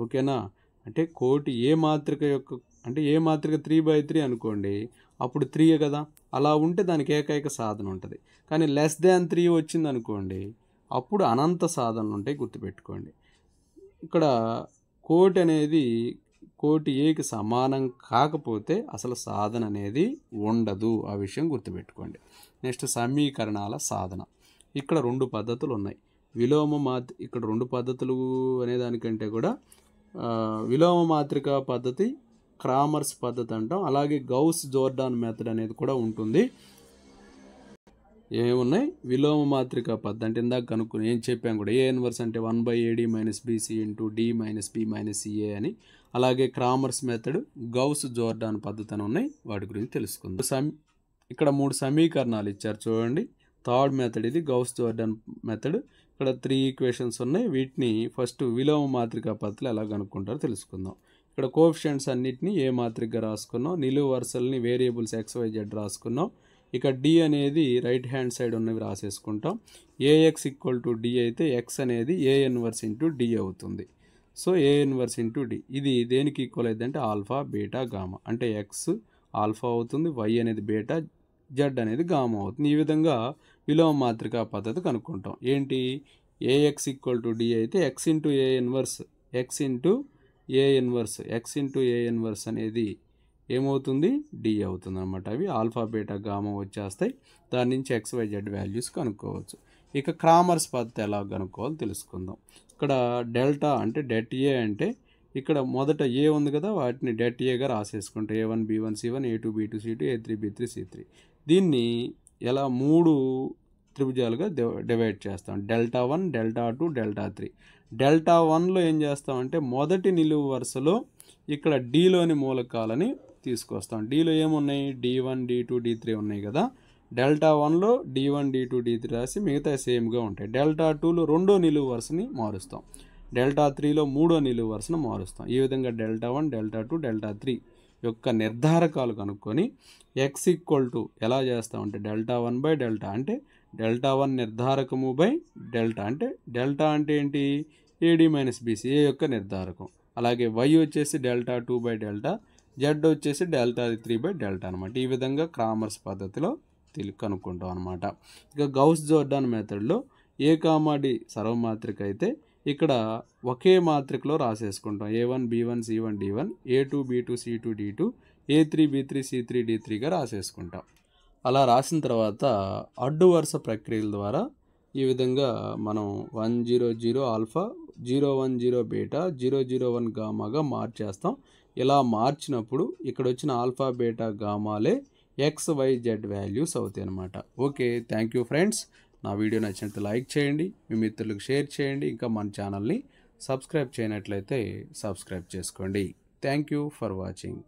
ఓకేనా, అంటే కోటి ఏ మాత్రిక యొక్క అంటే ఏ మాత్రిక 3/3 అనుకోండి, అప్పుడు 3 కదా, అలా ఉంటే దానికి ఏకైక సాధన ఉంటుంది. కానీ <3 వచ్చింది అనుకోండి అప్పుడు అనంత సాధనలు ఉంటాయి, గుర్తుపెట్టుకోండి. ఇక్కడ కోటి అనేది కోటి ఏకి సమానం కాకపోతే అసలు సాధన అనేది ఉండదు, ఆ విషయం గుర్తుపెట్టుకోండి. నెక్స్ట్ సమీకరణాల సాధన. ఇక్కడ 2 పద్ధతులు ఉన్నాయి. ఇక్కడ 2 పద్ధతులు అనేదానికంటే కూడా విలోమ మాత్రిక పద్ధతి క్రామర్స్ పద్ధతి అంటాం, అలాగే గౌస్ జోర్డాన్ మెథడ్ అనేది కూడా ఉంటుంది. ఏమున్నాయి విలోమ మాత్రిక పద్ధతి అంటే ఇందాక కనుక్కుని ఏం చెప్పాం కూడా, ఏ ఇన్వర్స్ అంటే 1/AD minus BC into D minus B minus CA అని. అలాగే క్రామర్స్ మెథడ్, గౌస్ జోర్డాన్ పద్ధతి అని ఉన్నాయి, వాటి గురించి తెలుసుకుందాం. ఇక్కడ 3 సమీకరణాలు ఇచ్చారు చూడండి. థర్డ్ మెథడ్ ఇది గౌస్ జోర్డాన్ మెథడ్. ఇక్కడ 3 ఈక్వేషన్స్ ఉన్నాయి, వీటిని ఫస్ట్ విలోమ మాత్రిక పద్ధతిలో ఎలా కనుక్కుంటారో తెలుసుకుందాం. ఇక్కడ కోఎఫిషియంట్స్ అన్నిటిని ఏ మాత్రికగా రాసుకున్నాం, నిలువు వరుసల్ని వేరియబుల్స్ XYZ రాసుకున్నాం. ఇక D అనేది రైట్ హ్యాండ్ సైడ్ ఉన్నవి రాసేసుకుంటాం. AX ఈక్వల్ టు D అయితే X అనేది A ఇన్వర్స్ ఇంటూ D అవుతుంది. So A inverse into D ఇది దేనికి ఈక్వల్ అయితే అంటే ఆల్ఫా బీటా గామా, అంటే X ఆల్ఫా అవుతుంది, Y అనేది బీటా, Z అనేది గామా అవుతుంది. ఈ విధంగా విలోమ మాత్రిక పద్ధతి కనుక్కుంటాం. ఏంటి AX ఈక్వల్ టు D అయితే X into A inverse, X into A inverse అనేది ఏమవుతుంది D అవుతుంది అనమాట. అవి ఆల్ఫా బీటా గామా వచ్చేస్తాయి, దాని నుంచి XYZ వాల్యూస్ కనుక్కోవచ్చు. ఇక క్రామర్స్ పద్ధతి ఎలా కనుక్కోవాలో తెలుసుకుందాం. ఇక్కడ డెల్టా అంటే డెట్ ఏ అంటే ఇక్కడ మొదట ఏ ఉంది కదా, వాటిని డెట్ ఏగా రాసేసుకుంటాం. A1 B1 C1, A2 B2 C2, A3 B3 C3. దీన్ని ఎలా 3 త్రిభుజాలుగా డివైడ్ చేస్తాం, డెల్టా 1 డెల్టా 2 డెల్టా 3. డెల్టా 1లో ఏం చేస్తామంటే మొదటి నిలువు వరుసలో ఇక్కడ Dలోని మూలకాలని తీసుకొస్తాం. Dలో ఏమున్నాయి D1 D2 D3 ఉన్నాయి కదా, డెల్టా 1లో D1 D2 D3 రాసి మిగతా సేమ్గా ఉంటాయి. డెల్టా 2లో రెండో నిలువు వరుసని మారుస్తాం. డెల్టా 3లో మూడో నిలువు వరుసను మారుస్తాం. ఈ విధంగా డెల్టా 1 డెల్టా 2 డెల్టా 3 యొక్క నిర్ధారకాలు కనుక్కొని x ఈక్వల్ టు ఎలా చేస్తామంటే డెల్టా 1 బై డెల్టా అంటే డెల్టా 1 నిర్ధారకము బై డెల్టా అంటే డెల్టా అంటే ఏంటి AD మైనస్ BC ఏ యొక్క నిర్ధారకం. అలాగే y వచ్చేసి డెల్టా 2 బై డెల్టా, z వచ్చేసి డెల్టా 3 బై డెల్టా అనమాట. ఈ విధంగా క్రామర్స్ పద్ధతిలో కనుక్కుంటాం అనమాట. ఇక గౌస్ జోర్డాన్ మెథడ్లో A, D సర్వమాత్రిక అయితే ఇక్కడ ఒకే మాత్రికలో రాసేసుకుంటాం. A1 B1 C1 D1, A2 B2 C2 D2, A3 B3 C3 D3గా రాసేసుకుంటాం. అలా రాసిన తర్వాత అడ్డు వరుస ప్రక్రియల ద్వారా ఈ విధంగా మనం 100 ఆల్ఫా 010 బీటా 001 గామాగా మార్చేస్తాం. ఇలా మార్చినప్పుడు ఇక్కడ వచ్చిన ఆల్ఫా బీటా గామాలే XYZ వాల్యూస్ అవుతాయి అన్నమాట. Okay, thank you friends. నా వీడియో నచ్చినట్లయితే లైక్ చేయండి, మీ మిత్రులకు షేర్ చేయండి. ఇంకా మన ఛానల్ని సబ్స్క్రైబ్ చేయనట్లయితే సబ్స్క్రైబ్ చేసుకోండి. Thank you for watching.